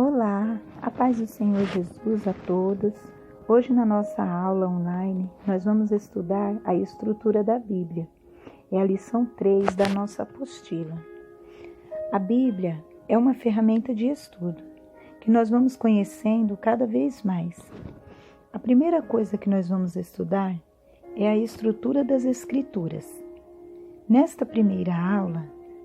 Olá, a paz do Senhor Jesus a todos. Hoje na nossa aula online nós vamos estudar a estrutura da Bíblia. É a lição 3 da nossa apostila. A Bíblia é uma ferramenta de estudo que nós vamos conhecendo cada vez mais. A primeira coisa que nós vamos estudar é a estrutura das Escrituras. Nesta primeira aula,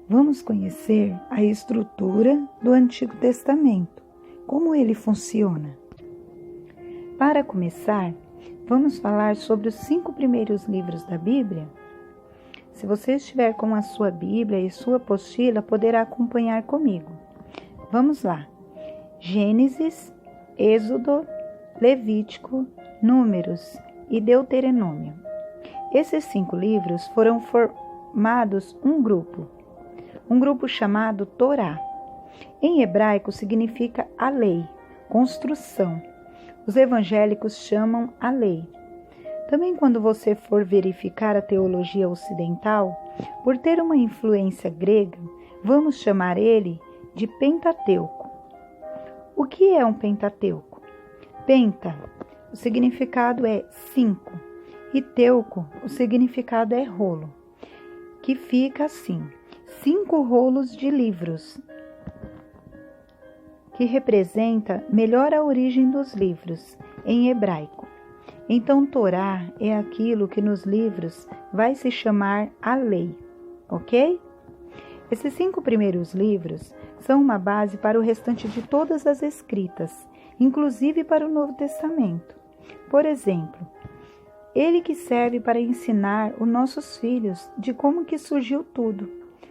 vamos conhecer a estrutura do Antigo Testamento, como ele funciona. Para começar, vamos falar sobre os 5 primeiros livros da Bíblia. Se você estiver com a sua Bíblia e sua apostila, poderá acompanhar comigo. Vamos lá. Gênesis, Êxodo, Levítico, Números e Deuteronômio. Esses 5 livros foram formados um grupo chamado Torá. Em hebraico significa a lei, construção. Os evangélicos chamam a lei. Também quando você for verificar a teologia ocidental, por ter uma influência grega, vamos chamar ele de Pentateuco. O que é um Pentateuco? Penta, o significado é 5, e teuco, o significado é rolo, que fica assim, 5 rolos de livros, que representa melhor a origem dos livros, em hebraico. Então, Torá é aquilo que nos livros vai se chamar a lei, ok? Esses 5 primeiros livros são uma base para o restante de todas as escritas, inclusive para o Novo Testamento. Por exemplo, ele que serve para ensinar os nossos filhos de como que surgiu tudo,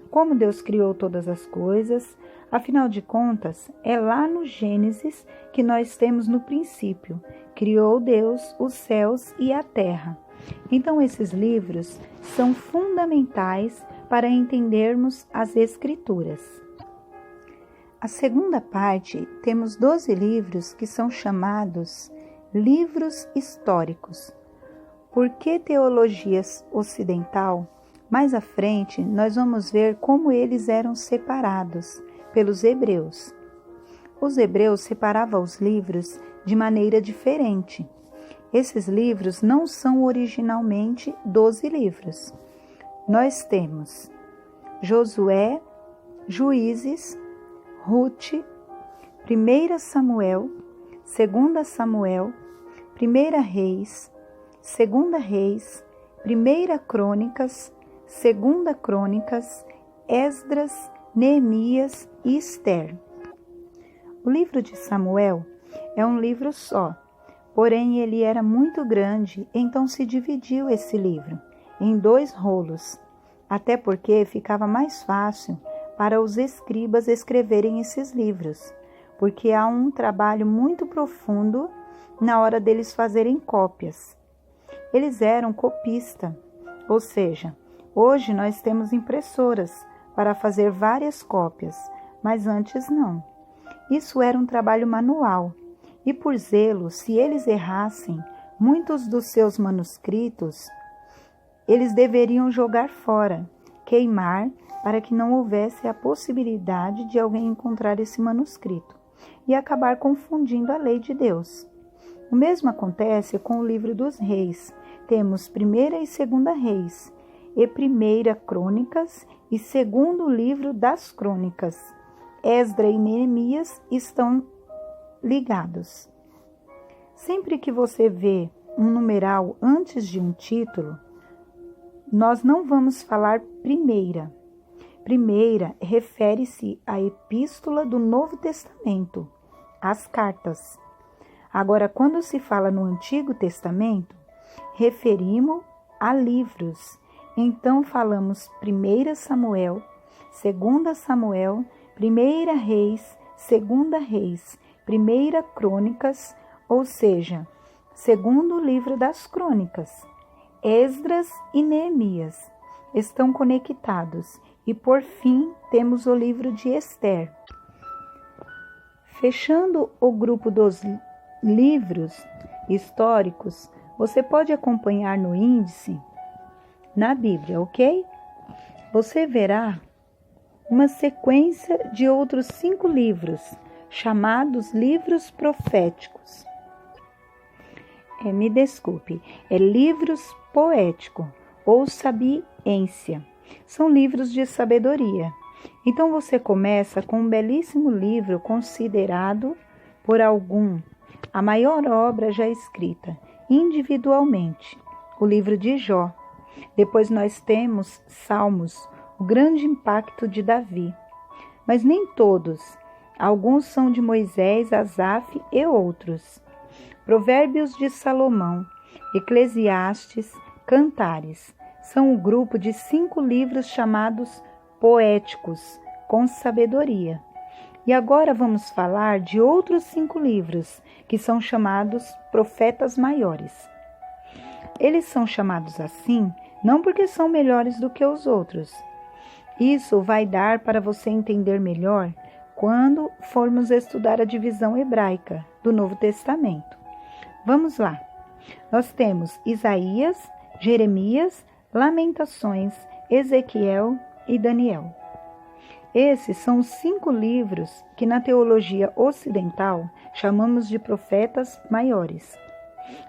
como Deus criou todas as coisas. Afinal de contas, é lá no Gênesis que nós temos no princípio, criou Deus os céus e a terra. Então, esses livros são fundamentais para entendermos as Escrituras. A segunda parte, temos 12 livros que são chamados livros históricos. Por que teologia ocidental? Mais à frente, nós vamos ver como eles eram separados pelos hebreus. Os hebreus separavam os livros de maneira diferente. Esses livros não são originalmente 12 livros. Nós temos Josué, Juízes, Ruth, 1 Samuel, 2 Samuel, 1 Reis, 2 Reis, 1 Crônicas, 2 Crônicas, Esdras, Neemias e Esther. O livro de Samuel é um livro só, porém ele era muito grande, então se dividiu esse livro em 2 rolos, até porque ficava mais fácil para os escribas escreverem esses livros, porque há um trabalho muito profundo na hora deles fazerem cópias. Eles eram copistas, ou seja, hoje nós temos impressoras para fazer várias cópias, mas antes não. Isso era um trabalho manual, e por zelo, se eles errassem muitos dos seus manuscritos, eles deveriam jogar fora, queimar, para que não houvesse a possibilidade de alguém encontrar esse manuscrito e acabar confundindo a lei de Deus. O mesmo acontece com o livro dos reis. Temos 1ª e 2ª Reis, e 1ª Crônicas e 2º livro das Crônicas. Esdras e Neemias estão ligados. Sempre que você vê um numeral antes de um título, nós não vamos falar primeira. Primeira refere-se à epístola do Novo Testamento, as cartas. Agora, quando se fala no Antigo Testamento, referimos a livros. Então, falamos 1 Samuel, 2 Samuel, 1 Reis, 2 Reis, 1 Crônicas, ou seja, 2º livro das Crônicas. Esdras e Neemias estão conectados. E, por fim, temos o livro de Esther. Fechando o grupo dos livros históricos, você pode acompanhar no índice na Bíblia, ok? Você verá uma sequência de outros 5 livros, chamados livros proféticos. Me desculpe, livros poéticos ou sapiência. São livros de sabedoria. Então você começa com um belíssimo livro considerado por algum a maior obra já escrita individualmente, o livro de Jó. Depois nós temos Salmos, o grande impacto de Davi. Mas nem todos. Alguns são de Moisés, Asaf e outros. Provérbios de Salomão, Eclesiastes, Cantares. São um grupo de 5 livros chamados poéticos, com sabedoria. E agora vamos falar de outros 5 livros, que são chamados profetas maiores. Eles são chamados assim, não porque são melhores do que os outros. Isso vai dar para você entender melhor quando formos estudar a divisão hebraica do Novo Testamento. Vamos lá. Nós temos Isaías, Jeremias, Lamentações, Ezequiel e Daniel. Esses são os 5 livros que na teologia ocidental chamamos de profetas maiores.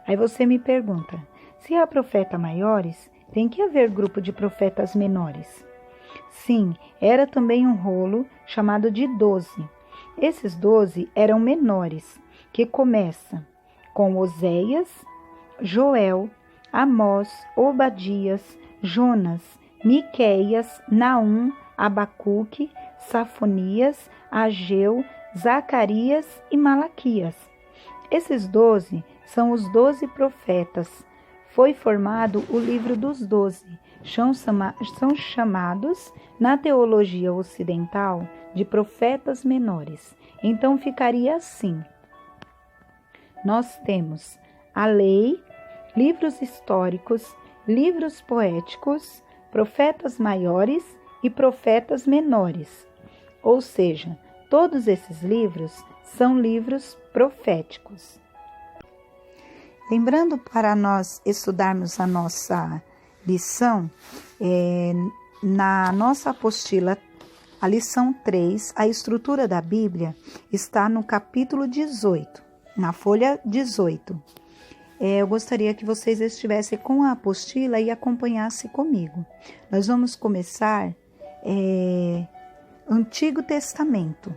Aí você me pergunta, se há profetas maiores, tem que haver grupo de profetas menores. Sim, era também um rolo chamado de 12. Esses 12 eram menores, que começa com Oséias, Joel, Amós, Obadias, Jonas, Miqueias, Naum, Abacuque, Safonias, Ageu, Zacarias e Malaquias. Esses 12 são os 12 profetas. Foi formado o livro dos 12. São chamados, na teologia ocidental, de profetas menores. Então ficaria assim. Nós temos a lei, livros históricos, livros poéticos, profetas maiores e profetas menores. Ou seja, todos esses livros são livros proféticos. Lembrando, para nós estudarmos a nossa lição, na nossa apostila, a lição 3, a estrutura da Bíblia, está no capítulo 18, na folha 18. Eu gostaria que vocês estivessem com a apostila e acompanhassem comigo. Nós vamos começar Antigo Testamento,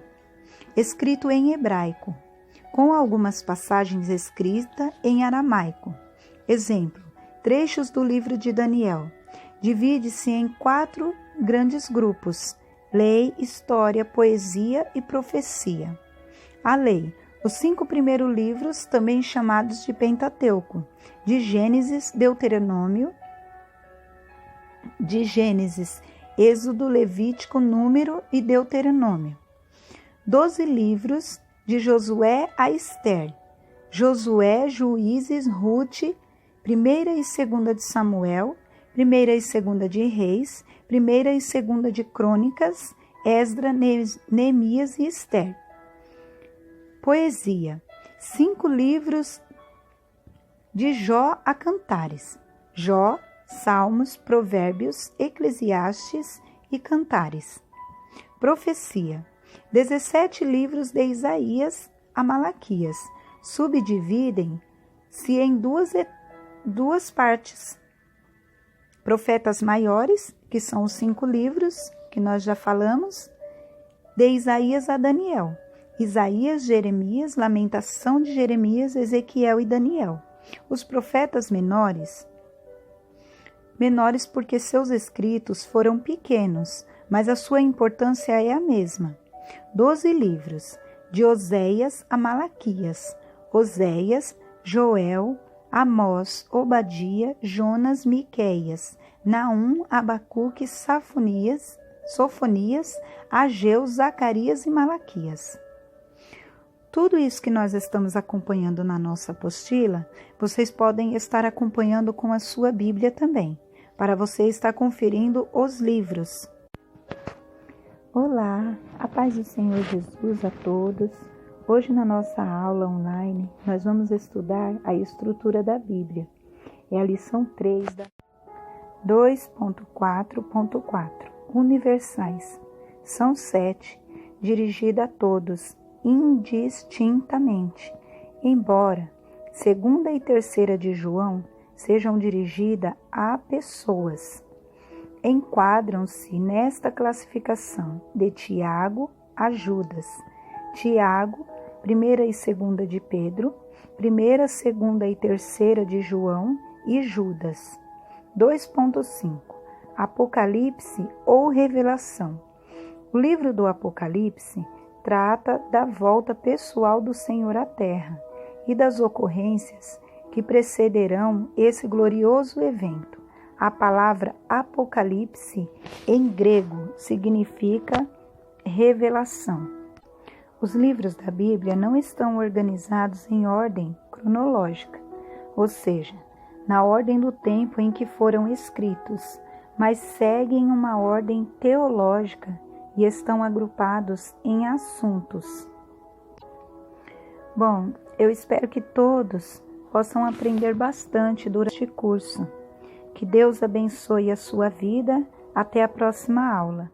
escrito em hebraico, com algumas passagens escritas em aramaico. Exemplo, trechos do livro de Daniel. Divide-se em 4 grandes grupos: lei, história, poesia e profecia. A lei. Os 5 primeiros livros, também chamados de Pentateuco, de Gênesis, Êxodo, Levítico, Número e Deuteronômio. 12 livros, de Josué a Ester, Josué, Juízes, Rute, 1ª e 2ª de Samuel, 1ª e 2ª de Reis, 1ª e 2ª de Crônicas, Esdra, Neemias e Ester. Poesia. 5 livros de Jó a Cantares. Jó, Salmos, Provérbios, Eclesiastes e Cantares. Profecia. 17 livros de Isaías a Malaquias. Subdividem-se em duas partes. Profetas maiores, que são os 5 livros que nós já falamos, de Isaías a Daniel. Isaías, Jeremias, Lamentação de Jeremias, Ezequiel e Daniel. Os profetas menores porque seus escritos foram pequenos, mas a sua importância é a mesma. 12 livros, de Oséias a Malaquias. Oséias, Joel, Amós, Obadia, Jonas, Miqueias, Naum, Abacuque, Sofonias, Ageu, Zacarias e Malaquias. Tudo isso que nós estamos acompanhando na nossa apostila, vocês podem estar acompanhando com a sua Bíblia também, para você estar conferindo os livros. Olá, a paz do Senhor Jesus a todos. Hoje na nossa aula online, nós vamos estudar a estrutura da Bíblia. É a lição 3 da 2.4.4, Universais. São 7, dirigida a todos, indistintamente, embora 2ª e 3ª de João sejam dirigidas a pessoas. Enquadram-se nesta classificação de Tiago a Judas, Tiago, 1ª e 2ª de Pedro, 1ª, 2ª e 3ª de João e Judas. 2.5. Apocalipse ou Revelação. O livro do Apocalipse trata da volta pessoal do Senhor à Terra e das ocorrências que precederão esse glorioso evento. A palavra Apocalipse, em grego, significa revelação. Os livros da Bíblia não estão organizados em ordem cronológica, ou seja, na ordem do tempo em que foram escritos, mas seguem uma ordem teológica e estão agrupados em assuntos. Bom, eu espero que todos possam aprender bastante durante o curso. Que Deus abençoe a sua vida. Até a próxima aula.